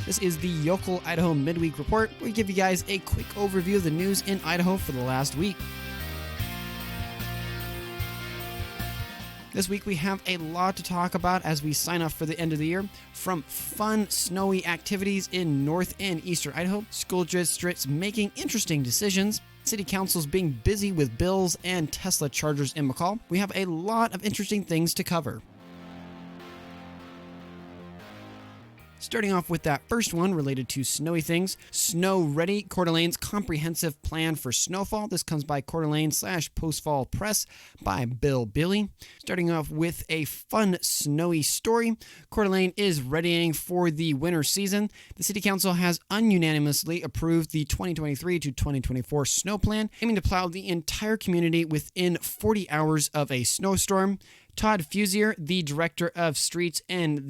This is the Yocal Idaho Midweek Report, where we give you guys a quick overview of the news in Idaho for the last week. This week we have a lot to talk about as we sign off for the end of the year. From fun, snowy activities in north and eastern Idaho, school districts making interesting decisions, city councils being busy with bills, and Tesla chargers in McCall. We have a lot of interesting things to cover. Starting off with that first one related to snowy things, Snow Ready, Coeur d'Alene's comprehensive plan for Snowfall. This comes by Coeur d'Alene /Postfall Press by Bill Billy. Starting off with a fun snowy story, Coeur d'Alene is readying for the winter season. The City Council has unanimously approved the 2023 to 2024 snow plan, aiming to plow the entire community within 40 hours of a snowstorm. Todd Fusier, the Director of Streets and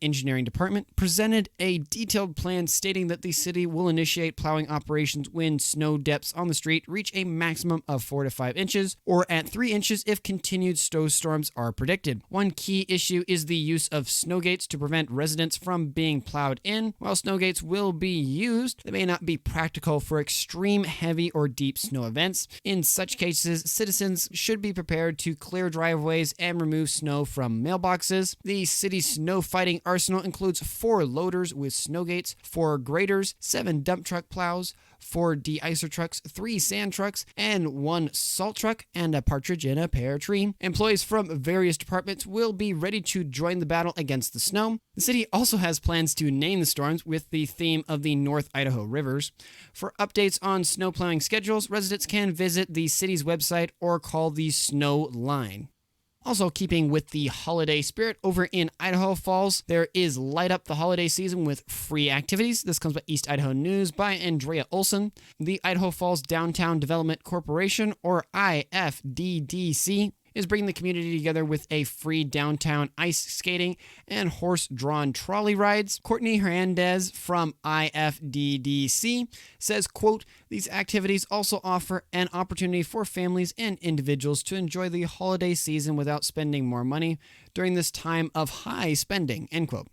Engineering Department, presented a detailed plan stating that the city will initiate plowing operations when snow depths on the street reach a maximum of 4 to 5 inches, or at 3 inches if continued snowstorms are predicted. One key issue is the use of snow gates to prevent residents from being plowed in. While snow gates will be used, they may not be practical for extreme heavy or deep snow events. In such cases, citizens should be prepared to clear driveways and remove snow from mailboxes. The city's snow fighting arsenal includes 4 loaders with snow gates, 4 graders, 7 dump truck plows, 4 de-icer trucks, 3 sand trucks, and 1 salt truck, and a partridge in a pear tree. Employees from various departments will be ready to join the battle against the snow. The city also has plans to name the storms with the theme of the North Idaho rivers. For updates on snow plowing schedules, residents can visit the city's website or call the Snow Line. Also, keeping with the holiday spirit, over in Idaho Falls, there is Light Up the Holiday Season with free activities. This comes by East Idaho News by Andrea Olson. The Idaho Falls Downtown Development Corporation, or IFDDC, is bringing the community together with a free downtown ice skating and horse-drawn trolley rides. Courtney Hernandez from IFDDC says, quote, "These activities also offer an opportunity for families and individuals to enjoy the holiday season without spending more money during this time of high spending," end quote.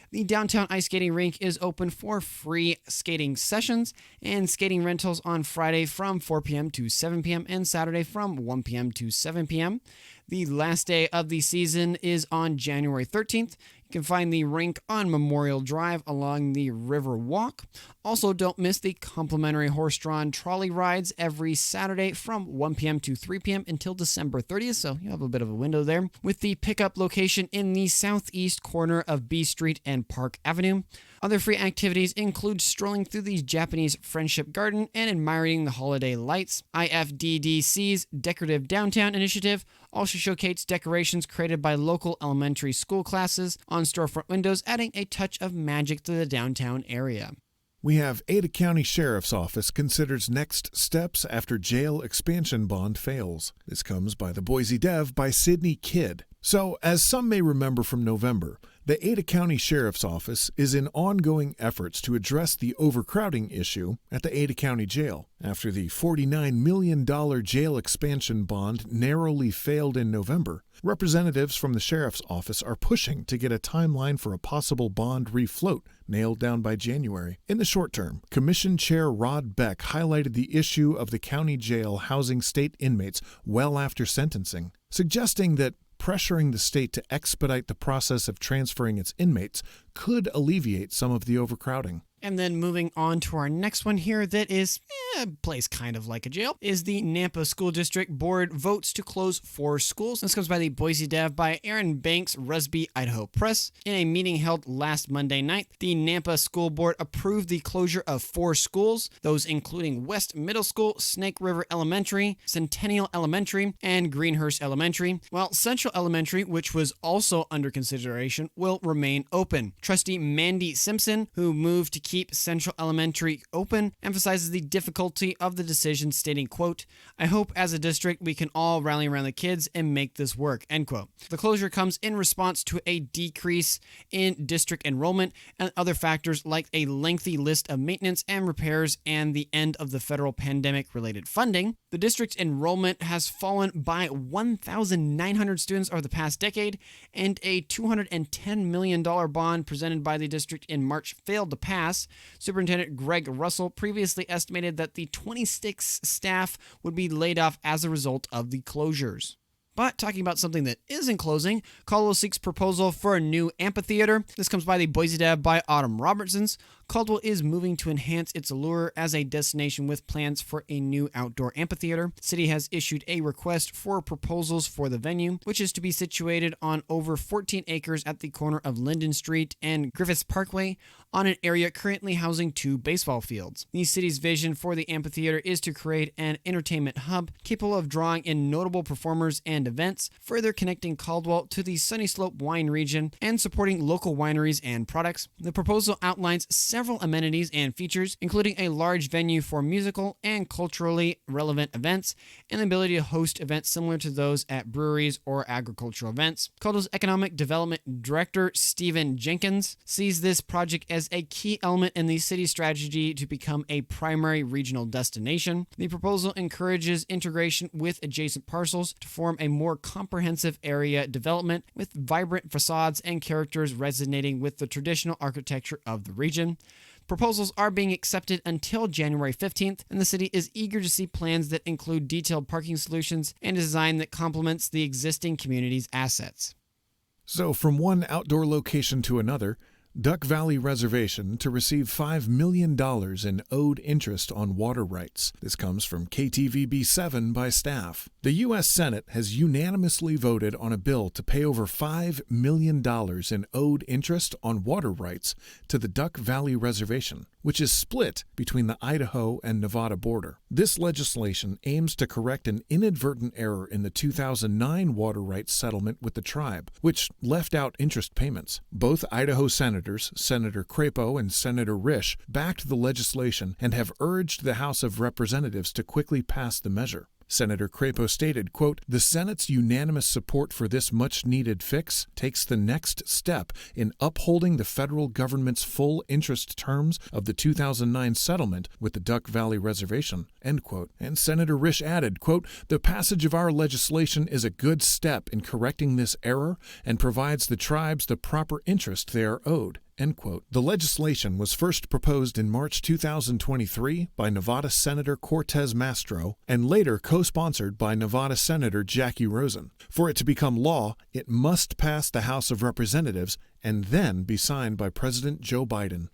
The downtown ice skating rink is open for free skating sessions and skating rentals on Friday from 4 p.m. to 7 p.m. and Saturday from 1 p.m. to 7 p.m. The last day of the season is on January 13th. You can find the rink on Memorial Drive along the River Walk. Also, don't miss the complimentary horse-drawn trolley rides every Saturday from 1 p.m. to 3 p.m. until December 30th, so you have a bit of a window there, with the pickup location in the southeast corner of B Street and Park Avenue. Other free activities include strolling through the Japanese Friendship Garden and admiring the holiday lights. IFDDC's Decorative Downtown initiative also showcases decorations created by local elementary school classes on storefront windows, adding a touch of magic to the downtown area. We have Ada County Sheriff's Office considers next steps after jail expansion bond fails. This comes by the Boise Dev by Sidney Kidd. So, as some may remember from November, the Ada County Sheriff's Office is in ongoing efforts to address the overcrowding issue at the Ada County Jail. After the $49 million jail expansion bond narrowly failed in November, representatives from the Sheriff's Office are pushing to get a timeline for a possible bond refloat nailed down by January. In the short term, Commission Chair Rod Beck highlighted the issue of the county jail housing state inmates well after sentencing, suggesting that pressuring the state to expedite the process of transferring its inmates could alleviate some of the overcrowding. And then moving on to our next one here that is plays kind of like a jail, is the Nampa School District Board votes to close 4 schools. This comes by the Boise Dev by Aaron Banks, Rusby, Idaho Press. In a meeting held last Monday night, the Nampa School Board approved the closure of 4 schools, those including West Middle School, Snake River Elementary, Centennial Elementary, and Greenhurst Elementary, while Central Elementary, which was also under consideration, will remain open. Trustee Mandy Simpson, who moved to keep Central Elementary open emphasizes the difficulty of the decision, stating, quote, "I hope as a district we can all rally around the kids and make this work," end quote. The closure comes in response to a decrease in district enrollment and other factors like a lengthy list of maintenance and repairs and the end of the federal pandemic-related funding. The district's enrollment has fallen by 1,900 students over the past decade, and a $210 million bond presented by the district in March failed to pass. Superintendent Greg Russell previously estimated that the 26 staff would be laid off as a result of the closures. But talking about something that isn't closing, Caldwell seeks proposal for a new amphitheater. This comes by the Boise Dev by Autumn Robertsons. Caldwell is moving to enhance its allure as a destination with plans for a new outdoor amphitheater. The city has issued a request for proposals for the venue, which is to be situated on over 14 acres at the corner of Linden Street and Griffiths Parkway on an area currently housing 2 baseball fields. The city's vision for the amphitheater is to create an entertainment hub capable of drawing in notable performers and events, further connecting Caldwell to the Sunny Slope wine region and supporting local wineries and products. The proposal outlines several amenities and features, including a large venue for musical and culturally relevant events, and the ability to host events similar to those at breweries or agricultural events. Caldwell's Economic Development Director, Stephen Jenkins, sees this project as a key element in the city's strategy to become a primary regional destination. The proposal encourages integration with adjacent parcels to form a more comprehensive area development with vibrant facades and characters resonating with the traditional architecture of the region. Proposals are being accepted until January 15th, and the city is eager to see plans that include detailed parking solutions and design that complements the existing community's assets. So from one outdoor location to another, Duck Valley Reservation to receive $5 million in owed interest on water rights. This comes from KTVB7 by staff. The U.S. Senate has unanimously voted on a bill to pay over $5 million in owed interest on water rights to the Duck Valley Reservation, which is split between the Idaho and Nevada border. This legislation aims to correct an inadvertent error in the 2009 water rights settlement with the tribe, which left out interest payments. Both Idaho senators, Senator Crapo and Senator Risch, backed the legislation and have urged the House of Representatives to quickly pass the measure. Senator Crapo stated, quote, "The Senate's unanimous support for this much-needed fix takes the next step in upholding the federal government's full interest terms of the 2009 settlement with the Duck Valley Reservation," end quote. And Senator Risch added, quote, "The passage of our legislation is a good step in correcting this error and provides the tribes the proper interest they are owed." End quote. The legislation was first proposed in March 2023 by Nevada Senator Cortez Mastro and later co-sponsored by Nevada Senator Jackie Rosen. For it to become law, it must pass the House of Representatives and then be signed by President Joe Biden.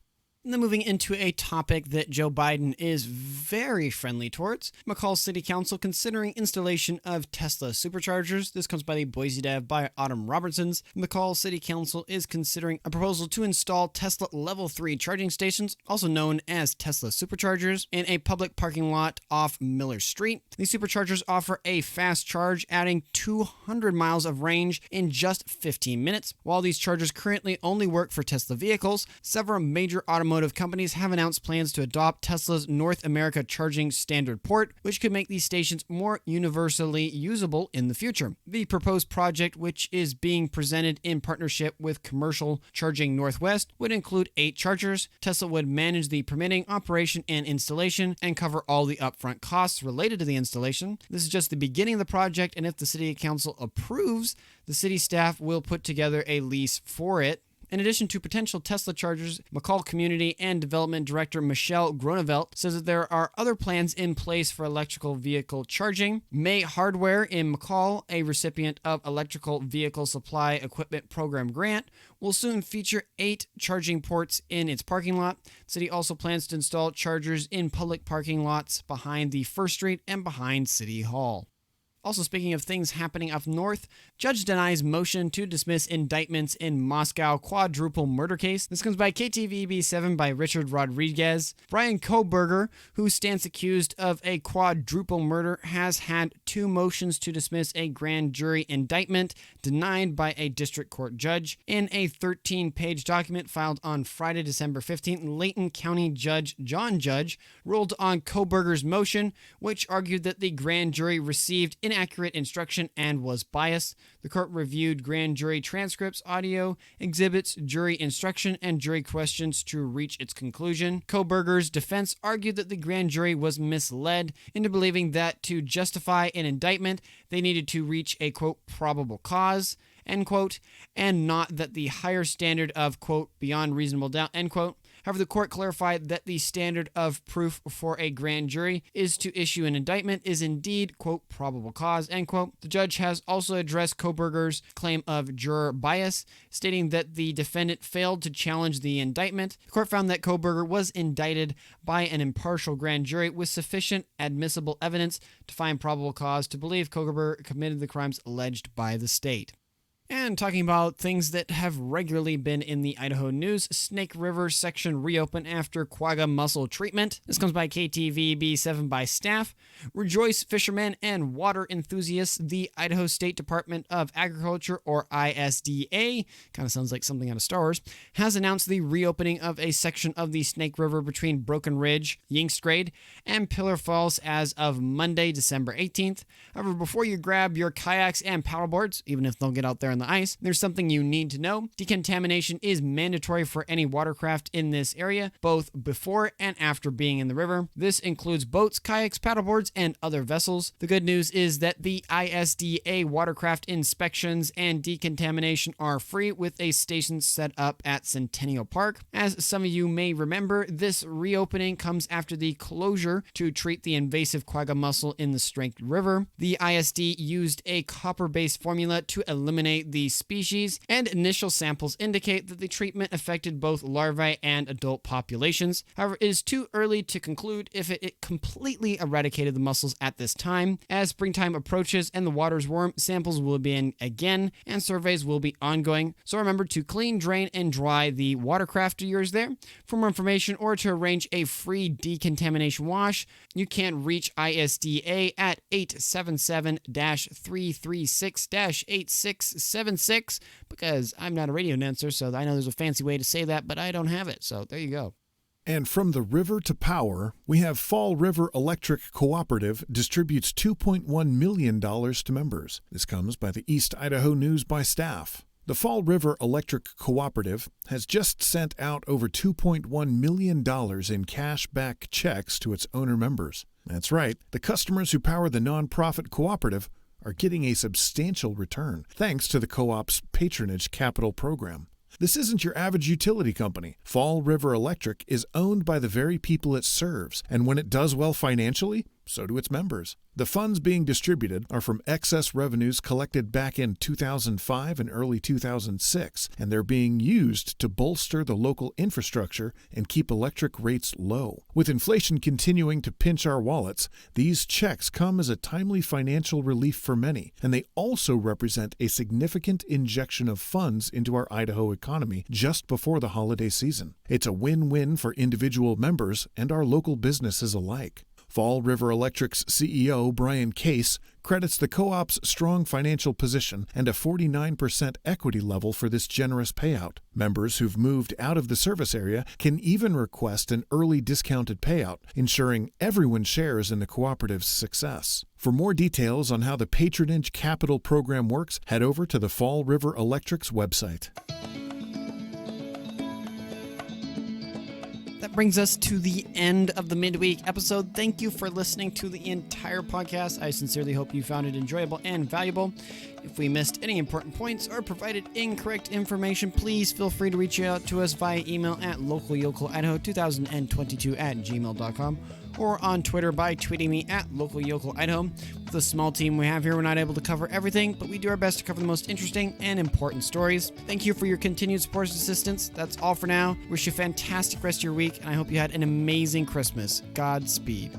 And then moving into a topic that Joe Biden is very friendly towards, McCall City Council considering installation of Tesla Superchargers. This comes by the Boise Dev by Autumn Robertsons. McCall City Council is considering a proposal to install Tesla Level 3 charging stations, also known as Tesla Superchargers, in a public parking lot off Miller Street. These superchargers offer a fast charge, adding 200 miles of range in just 15 minutes. While these chargers currently only work for Tesla vehicles, several major automotive companies have announced plans to adopt Tesla's North America Charging Standard port, which could make these stations more universally usable in the future. The proposed project, which is being presented in partnership with Commercial Charging Northwest, would include 8 chargers. Tesla would manage the permitting, operation, and installation, and cover all the upfront costs related to the installation. This is just the beginning of the project, and if the City Council approves, the city staff will put together a lease for it. In addition to potential Tesla chargers, McCall Community and Development Director Michelle Gronevelt says that there are other plans in place for electrical vehicle charging. May Hardware in McCall, a recipient of Electrical Vehicle Supply Equipment Program grant, will soon feature 8 charging ports in its parking lot. The city also plans to install chargers in public parking lots behind the First Street and behind City Hall. Also, speaking of things happening up north, judge denies motion to dismiss indictments in Moscow quadruple murder case. This comes by KTVB7 by Richard Rodriguez. Brian Kohberger, who stands accused of a quadruple murder, has had 2 motions to dismiss a grand jury indictment denied by a district court judge. In a 13-page document filed on Friday, December 15th, Layton County Judge John Judge ruled on Kohberger's motion, which argued that the grand jury received inaccurate instruction and was biased. The court reviewed grand jury transcripts, audio, exhibits, jury instruction, and jury questions to reach its conclusion. Kohberger's defense argued that the grand jury was misled into believing that to justify an indictment, they needed to reach a, quote, probable cause, end quote, and not that the higher standard of, quote, beyond reasonable doubt, end quote. However, the court clarified that the standard of proof for a grand jury is to issue an indictment is indeed, quote, probable cause, end quote. The judge has also addressed Kohberger's claim of juror bias, stating that the defendant failed to challenge the indictment. The court found that Kohberger was indicted by an impartial grand jury with sufficient admissible evidence to find probable cause to believe Kohberger committed the crimes alleged by the state. And talking about things that have regularly been in the Idaho news, Snake River section reopened after Quagga mussel treatment. This comes by KTVB7 by staff. Rejoice fishermen and water enthusiasts. The Idaho State Department of Agriculture, or ISDA, kind of sounds like something out of Star Wars, has announced the reopening of a section of the Snake River between Broken Ridge, Yingstrade, and Pillar Falls as of Monday, December 18th. However, before you grab your kayaks and paddleboards, even if they'll get out there on the ice, there's something you need to know. Decontamination is mandatory for any watercraft in this area, both before and after being in the river. This includes boats, kayaks, paddleboards, and other vessels. The good news is that the ISDA watercraft inspections and decontamination are free, with a station set up at Centennial Park. As some of you may remember, this reopening comes after the closure to treat the invasive Quagga mussel in the Snake River. The ISD used a copper-based formula to eliminate the species, and initial samples indicate that the treatment affected both larvae and adult populations. However, it is too early to conclude if it completely eradicated the mussels at this time. As springtime approaches and the waters warm, samples will be in again, and surveys will be ongoing. So remember to clean, drain, and dry the watercraft of yours there. For more information or to arrange a free decontamination wash, you can reach ISDA at 877-336-8676, because I'm not a radio announcer, so I know there's a fancy way to say that, but I don't have it, so there you go. And from the river to power, we have Fall River Electric Cooperative distributes $2.1 million to members. This comes by the East Idaho News by staff. The Fall River Electric Cooperative has just sent out over $2.1 million in cash-back checks to its owner members. That's right, the customers who power the nonprofit cooperative are getting a substantial return, thanks to the co-op's patronage capital program. This isn't your average utility company. Fall River Electric is owned by the very people it serves, and when it does well financially, so do its members. The funds being distributed are from excess revenues collected back in 2005 and early 2006, and they're being used to bolster the local infrastructure and keep electric rates low. With inflation continuing to pinch our wallets, these checks come as a timely financial relief for many, and they also represent a significant injection of funds into our Idaho economy just before the holiday season. It's a win-win for individual members and our local businesses alike. Fall River Electric's CEO, Brian Case, credits the co-op's strong financial position and a 49% equity level for this generous payout. Members who've moved out of the service area can even request an early discounted payout, ensuring everyone shares in the cooperative's success. For more details on how the Patronage Capital Program works, head over to the Fall River Electric's website. That brings us to the end of the midweek episode. Thank you for listening to the entire podcast. I sincerely hope you found it enjoyable and valuable. If we missed any important points or provided incorrect information, please feel free to reach out to us via email at localyocalidaho2022@gmail.com or on Twitter by tweeting me at localyocalidaho. With the small team we have here, we're not able to cover everything, but we do our best to cover the most interesting and important stories. Thank you for your continued support and assistance. That's all for now. Wish you a fantastic rest of your week, and I hope you had an amazing Christmas. Godspeed.